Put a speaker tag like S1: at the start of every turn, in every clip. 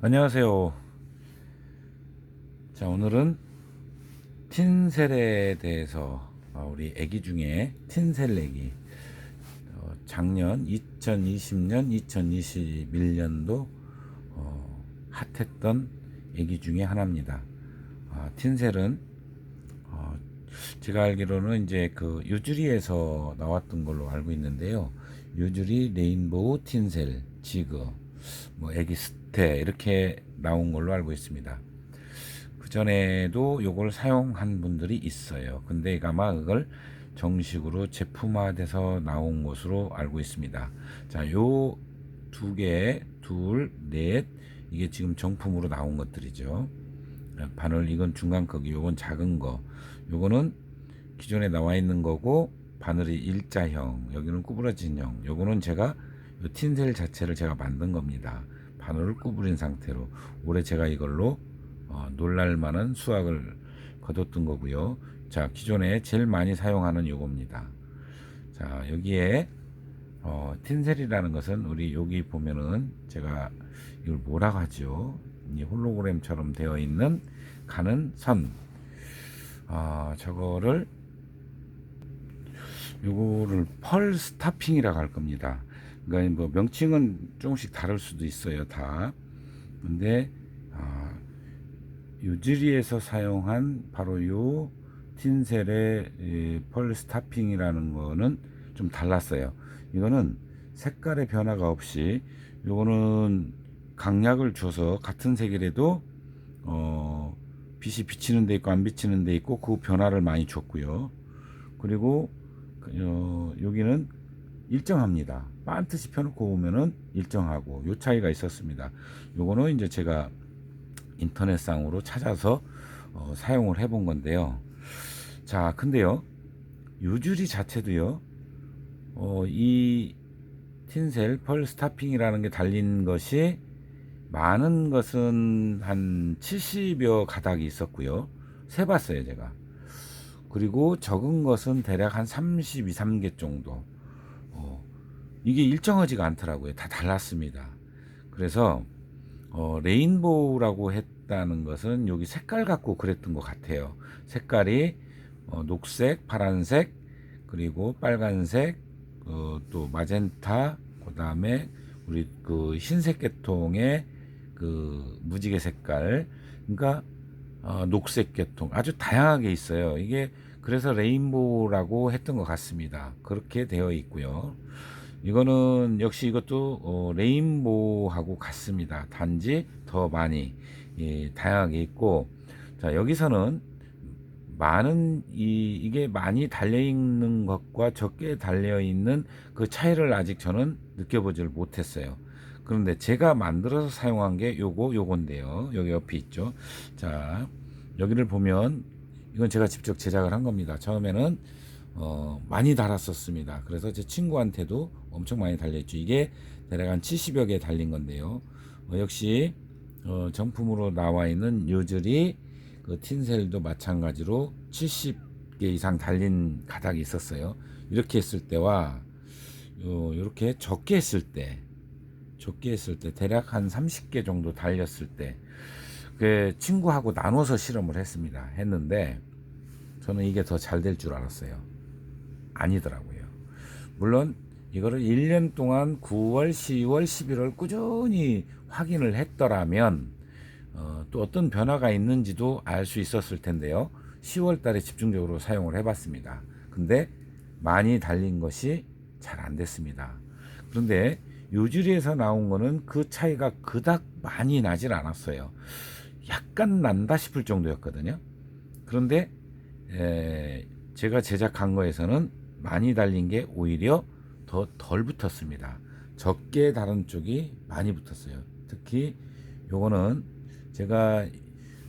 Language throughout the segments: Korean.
S1: 안녕하세요. 자, 오늘은 틴셀에 대해서 우리 애기 중에 틴셀 애기 작년 2020년 2021년도 핫했던 애기 중에 하나입니다. 틴셀은 제가 알기로는 이제 그 유주리에서 나왔던 걸로 알고 있는데요. 유주리, 레인보우, 틴셀, 지그, 뭐 애기 스테 이렇게 나온 걸로 알고 있습니다. 그 전에도 요걸 사용한 분들이 있어요. 근데 아마 그걸 정식으로 제품화돼서 나온 것으로 알고 있습니다. 자, 요 두 개, 둘, 넷, 이게 지금 정품으로 나온 것들이죠. 바늘 이건 중간 크기, 요건 작은 거, 요거는 기존에 나와 있는 거고 바늘이 일자형, 여기는 구부러진 형, 요거는 제가 요 틴셀 자체를 제가 만든 겁니다. 바늘을 구부린 상태로 올해 제가 이걸로 놀랄만한 수확을 거뒀던 거고요. 자, 기존에 제일 많이 사용하는 요겁니다. 자, 여기에 틴셀이라는 것은 우리 여기 보면은 제가 이걸 뭐라고 하죠? 이 홀로그램처럼 되어 있는 가는 선. 저거를 요거를 펄 스타핑이라고 할 겁니다. 그러니까 뭐 명칭은 조금씩 다를 수도 있어요, 다. 근데 유지리에서 사용한 바로 요 틴셀의 펄 스타핑이라는 거는 좀 달랐어요. 이거는 색깔의 변화가 없이, 요거는 강약을 줘서 같은 색이라도 빛이 비치는 데 있고 안 비치는 데 있고 그 변화를 많이 줬고요. 그리고 여기는 일정합니다. 반듯이 펴놓고 보면은 일정하고 요 차이가 있었습니다. 요거는 이제 제가 인터넷상으로 찾아서 사용을 해본 건데요. 자, 근데요, 유주리 자체도요, 이 틴셀 펄 스타핑이라는 게 달린 것이 많은 것은 한 70여 가닥이 있었고요. 세봤어요, 제가. 그리고 적은 것은 대략 한 32, 3개 정도. 이게 일정하지가 않더라고요. 다 달랐습니다. 그래서 레인보우라고 했다는 것은 여기 색깔 갖고 그랬던 것 같아요. 색깔이 녹색, 파란색, 그리고 빨간색, 또 마젠타, 그 다음에 우리 그 흰색 계통의 그 무지개 색깔, 그러니까 녹색 계통 아주 다양하게 있어요. 이게 그래서 레인보우라고 했던 것 같습니다. 그렇게 되어 있고요. 이거는 역시 이것도 레인보우하고 같습니다. 단지 더 많이 다양하게 있고, 자, 여기서는 많은 이게 많이 달려 있는 것과 적게 달려 있는 그 차이를 아직 저는 느껴보질 못했어요. 그런데 제가 만들어서 사용한 게 요건데요. 여기 옆에 있죠. 자, 여기를 보면 이건 제가 직접 제작을 한 겁니다. 처음에는 많이 달았었습니다. 그래서 제 친구한테도 엄청 많이 달렸죠. 이게 대략 한 70여 개 달린 건데요. 역시 정품으로 나와 있는 요즐이 그 틴셀도 마찬가지로 70개 이상 달린 가닥이 있었어요. 이렇게 했을 때와 이렇게 적게 했을 때 대략 한 30개 정도 달렸을 때 그 친구하고 나눠서 실험을 했는데 저는 이게 더 잘 될 줄 알았어요. 아니더라고요. 물론 이거를 1년 동안 9월, 10월, 11월 꾸준히 확인을 했더라면 또 어떤 변화가 있는지도 알 수 있었을 텐데요. 10월 달에 집중적으로 사용을 해봤습니다. 근데 많이 달린 것이 잘 안 됐습니다. 그런데 요주리에서 나온 거는 그 차이가 그닥 많이 나질 않았어요. 약간 난다 싶을 정도였거든요. 그런데 제가 제작한 거에서는 많이 달린 게 오히려 더 덜 붙었습니다. 적게 다른 쪽이 많이 붙었어요. 특히 요거는 제가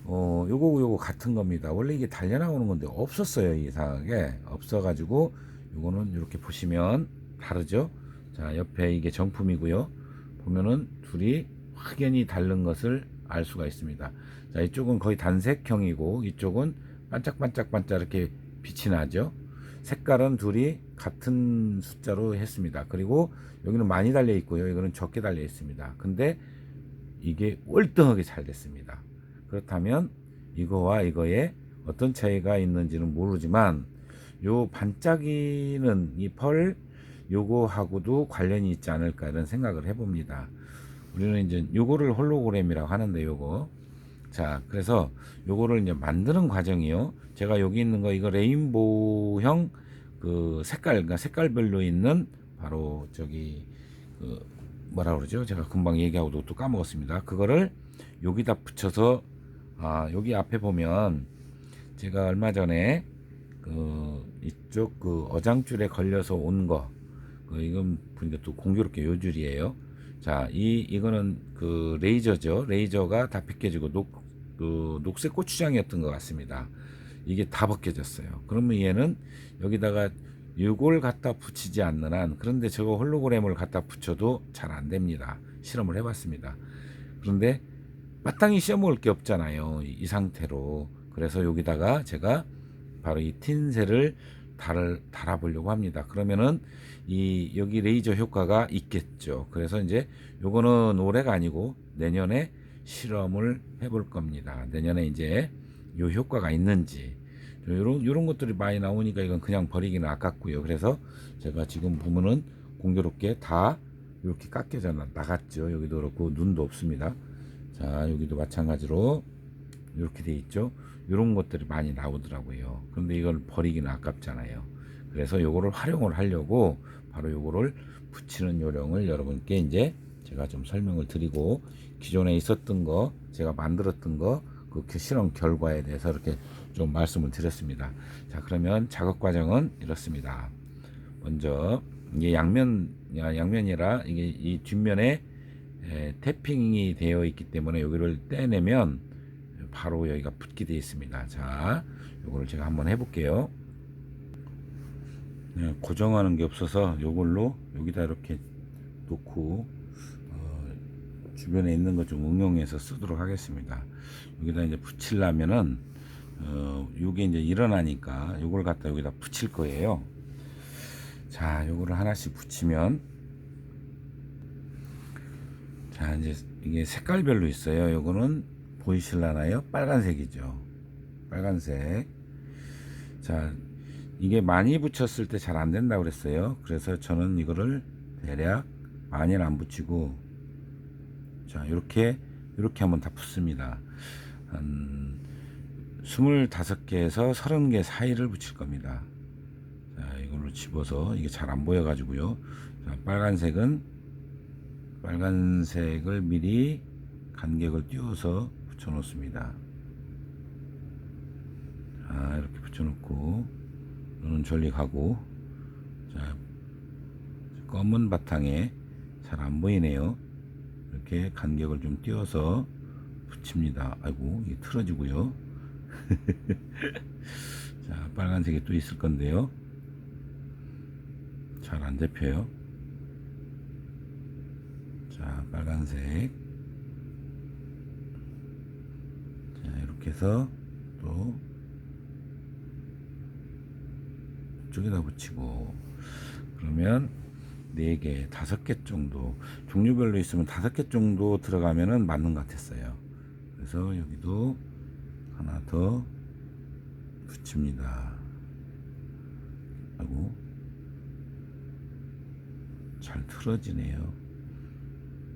S1: 요거 같은 겁니다. 원래 이게 달려 나오는 건데 없었어요. 이상하게 없어가지고 요거는 이렇게 보시면 다르죠. 자, 옆에 이게 정품이고요. 보면은 둘이 확연히 다른 것을 알 수가 있습니다. 자, 이쪽은 거의 단색형이고 이쪽은 반짝반짝반짝 이렇게 빛이 나죠. 색깔은 둘이 같은 숫자로 했습니다. 그리고 여기는 많이 달려 있고요. 이거는 적게 달려 있습니다. 근데 이게 월등하게 잘 됐습니다. 그렇다면 이거와 이거에 어떤 차이가 있는지는 모르지만 요 반짝이는 이 펄 요거하고도 관련이 있지 않을까 이런 생각을 해봅니다. 우리는 이제 요거를 홀로그램이라고 하는데 요거 자 그래서 요거를 이제 만드는 과정이요. 제가 여기 있는 거 이거 레인보우형 그 색깔 그러니까 색깔별로 있는 바로 저기 그 뭐라 그러죠? 제가 금방 얘기하고도 또 까먹었습니다. 그거를 여기다 붙여서 여기 앞에 보면 제가 얼마 전에 그 이쪽 그 어장줄에 걸려서 온 거 이건 보니까 또 공교롭게 요 줄이에요. 자, 이거는 그 레이저죠. 레이저가 다 벗겨지고 그 녹색 고추장이었던 것 같습니다. 이게 다 벗겨졌어요. 그러면 얘는 여기다가 이걸 갖다 붙이지 않는 한 그런데 저거 홀로그램을 갖다 붙여도 잘 안 됩니다. 실험을 해봤습니다. 그런데 마땅히 씌워먹을 게 없잖아요. 이 상태로. 그래서 여기다가 제가 바로 이 틴셀을 달아보려고 합니다. 그러면은 여기 레이저 효과가 있겠죠. 그래서 이제 요거는 올해가 아니고 내년에 실험을 해볼 겁니다. 내년에 이제 요 효과가 있는지 요런 것들이 많이 나오니까 이건 그냥 버리기는 아깝고요. 그래서 제가 지금 보면은 공교롭게 다 이렇게 깎여져 나갔죠. 여기도 그렇고 눈도 없습니다. 자 여기도 마찬가지로 이렇게 돼 있죠. 이런 것들이 많이 나오더라고요. 그런데 이걸 버리기는 아깝잖아요. 그래서 요거를 활용을 하려고 바로 요거를 붙이는 요령을 여러분께 이제 제가 좀 설명을 드리고 기존에 있었던 거 제가 만들었던 거 그 실험 결과에 대해서 이렇게 좀 말씀을 드렸습니다. 자 그러면 작업 과정은 이렇습니다. 먼저 이게 양면이라 이게 이 뒷면에 태핑이 되어 있기 때문에 여기를 떼내면 바로 여기가 붙게 되어 있습니다. 자, 요거를 제가 한번 해볼게요. 네, 고정하는 게 없어서 요걸로 여기다 이렇게 놓고 주변에 있는 것 좀 응용해서 쓰도록 하겠습니다. 여기다 이제 붙이려면은 요게 이제 일어나니까 요걸 갖다 여기다 붙일 거예요. 자, 요거를 하나씩 붙이면 자 이제 이게 색깔별로 있어요. 요거는 보이실라나요? 빨간색이죠. 빨간색. 자, 이게 많이 붙였을 때 잘 안 된다고 그랬어요. 그래서 저는 이거를 대략 많이는 안 붙이고, 자, 이렇게 한번 다 붙습니다. 한 25개에서 30개 사이를 붙일 겁니다. 자, 이걸로 집어서 이게 잘 안 보여가지고요. 자, 빨간색을 미리 간격을 띄워서 붙여 놓습니다. 자, 이렇게 붙여 놓고 눈은 저리 가고, 자, 검은 바탕에 잘 안 보이네요. 이렇게 간격을 좀 띄워서 붙입니다. 아이고, 이게 틀어지고요. 자, 빨간색이 또 있을 건데요. 잘 안 잡혀요. 자, 빨간색. 자, 이렇게 해서 또 이쪽에다 붙이고, 그러면 4개, 5개 정도 종류별로 있으면 5개 정도 들어가면은 맞는 것 같았어요. 그래서 여기도 하나 더 붙입니다. 하고 잘 틀어지네요.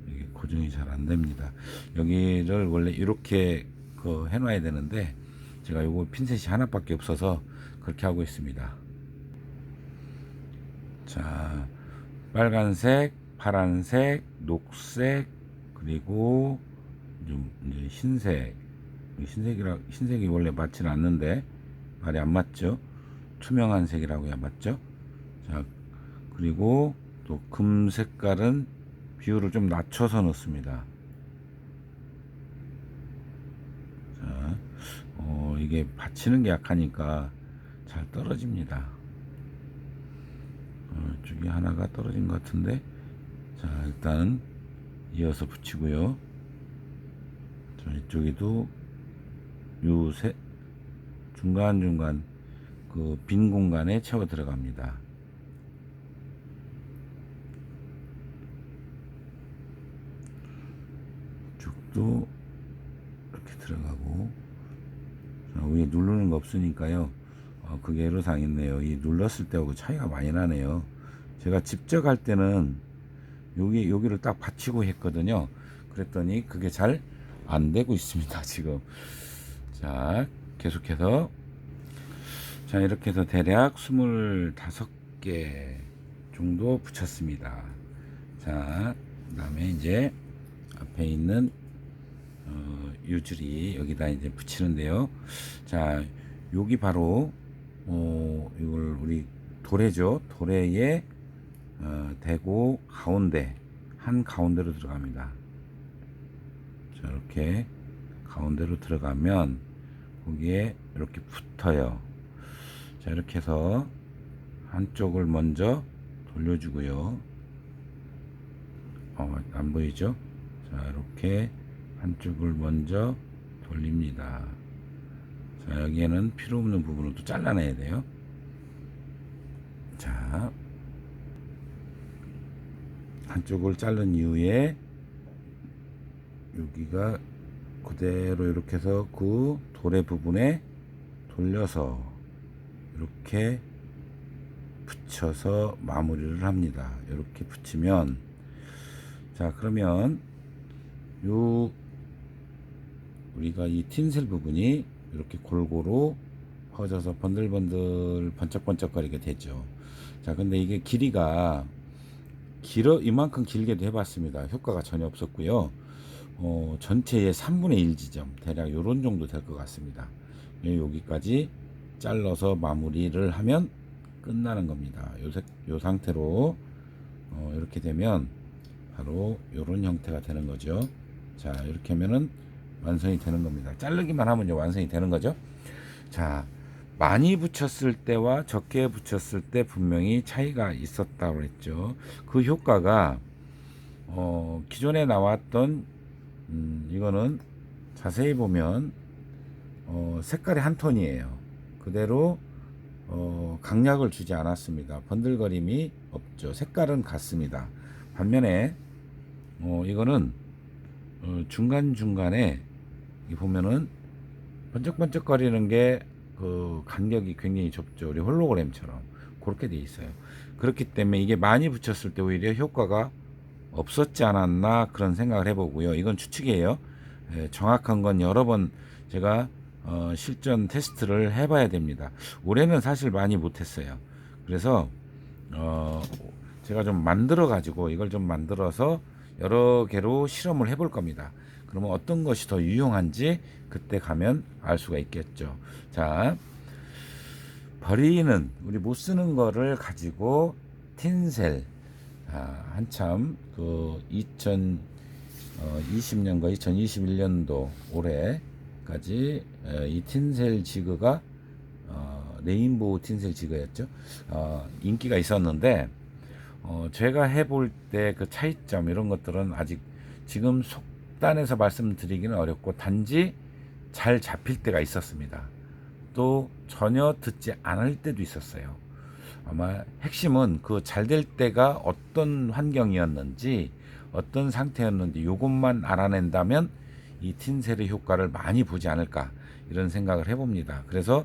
S1: 이게 고정이 잘 안 됩니다. 여기를 원래 이렇게 해놔야 되는데 제가 요거 핀셋이 하나밖에 없어서 그렇게 하고 있습니다. 자, 빨간색, 파란색, 녹색, 그리고 이제 흰색이 원래 맞지는 않는데 말이 안 맞죠? 투명한 색이라고 해야 맞죠? 자, 그리고 또 금 색깔은 비율을 좀 낮춰서 넣습니다. 자, 이게 받치는 게 약하니까 잘 떨어집니다. 이쪽에 하나가 떨어진 것 같은데, 자, 일단 이어서 붙이고요. 자, 이쪽에도 중간중간 그 빈 공간에 채워 들어갑니다. 이쪽도 이렇게 들어가고. 자, 위에 누르는 거 없으니까요. 그게 애로사항 있네요. 이 눌렀을 때하고 차이가 많이 나네요. 제가 직접 할 때는 여기를 딱 받치고 했거든요. 그랬더니 그게 잘 안 되고 있습니다, 지금. 자, 계속해서. 자, 이렇게 해서 대략 25개 정도 붙였습니다. 자, 그 다음에 이제 앞에 있는 유줄이 여기다 이제 붙이는데요. 자, 여기 바로 이걸 우리 도래죠. 도래에 대고 가운데 한 가운데로 들어갑니다. 자, 이렇게 가운데로 들어가면 거기에 이렇게 붙어요. 자, 이렇게 해서 한쪽을 먼저 돌려주고요. 안 보이죠? 자, 이렇게 한쪽을 먼저 돌립니다. 자, 여기에는 필요 없는 부분을 또 잘라내야 돼요. 자, 한쪽을 자른 이후에 여기가 그대로 이렇게 해서 그 도래 부분에 돌려서 이렇게 붙여서 마무리를 합니다. 이렇게 붙이면, 자, 그러면 우리가 이 틴셀 부분이 이렇게 골고루 퍼져서 번들번들 번쩍번쩍거리게 되죠. 자, 근데 이게 길이가 이만큼 길게도 해봤습니다. 효과가 전혀 없었고요. 전체의 3분의 1 지점, 대략 요런 정도 될 것 같습니다. 여기까지 잘라서 마무리를 하면 끝나는 겁니다. 요 상태로 이렇게 되면 바로 요런 형태가 되는 거죠. 자, 이렇게 하면은 완성이 되는 겁니다. 자르기만 하면 이제 완성이 되는 거죠. 자, 많이 붙였을 때와 적게 붙였을 때 분명히 차이가 있었다고 했죠. 그 효과가 기존에 나왔던 이거는 자세히 보면 색깔이 한 톤이에요. 그대로 강약을 주지 않았습니다. 번들거림이 없죠. 색깔은 같습니다. 반면에 이거는 중간중간에 보면은 번쩍번쩍거리는 게 그 간격이 굉장히 좁죠. 우리 홀로그램처럼 그렇게 돼 있어요. 그렇기 때문에 이게 많이 붙였을 때 오히려 효과가 없었지 않았나 그런 생각을 해보고요. 이건 추측이에요. 정확한 건 여러 번 제가 실전 테스트를 해봐야 됩니다. 올해는 사실 많이 못했어요. 그래서 제가 좀 만들어 가지고 이걸 좀 만들어서 여러 개로 실험을 해볼 겁니다. 그러면 어떤 것이 더 유용한지 그때 가면 알 수가 있겠죠. 자, 버리는 우리 못 쓰는 거를 가지고 틴셀, 한참 그 2020년과 2021년도 올해까지 이 틴셀 지그가 레인보우 틴셀 지그였죠. 인기가 있었는데 제가 해볼 때 그 차이점 이런 것들은 아직 지금 속단해서 말씀드리기는 어렵고 단지 잘 잡힐 때가 있었습니다. 또 전혀 듣지 않을 때도 있었어요. 아마 핵심은 그 잘 될 때가 어떤 환경이었는지 어떤 상태였는지 요것만 알아낸다면 이 틴셀의 효과를 많이 보지 않을까 이런 생각을 해봅니다. 그래서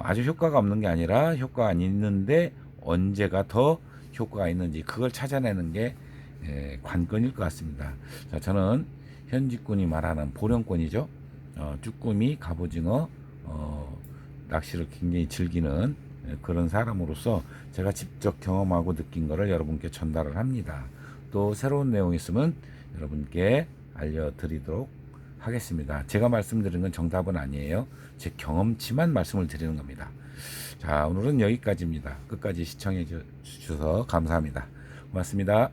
S1: 아주 효과가 없는 게 아니라 효과가 있는데 언제가 더 효과가 있는지 그걸 찾아내는 게 관건일 것 같습니다. 자, 저는 현직군이 말하는 보령권이죠. 쭈꾸미, 갑오징어 낚시를 굉장히 즐기는 그런 사람으로서 제가 직접 경험하고 느낀 거를 여러분께 전달을 합니다. 또 새로운 내용이 있으면 여러분께 알려드리도록 하겠습니다. 제가 말씀드리는 건 정답은 아니에요. 제 경험치만 말씀을 드리는 겁니다. 자, 오늘은 여기까지입니다. 끝까지 시청해 주셔서 감사합니다. 고맙습니다.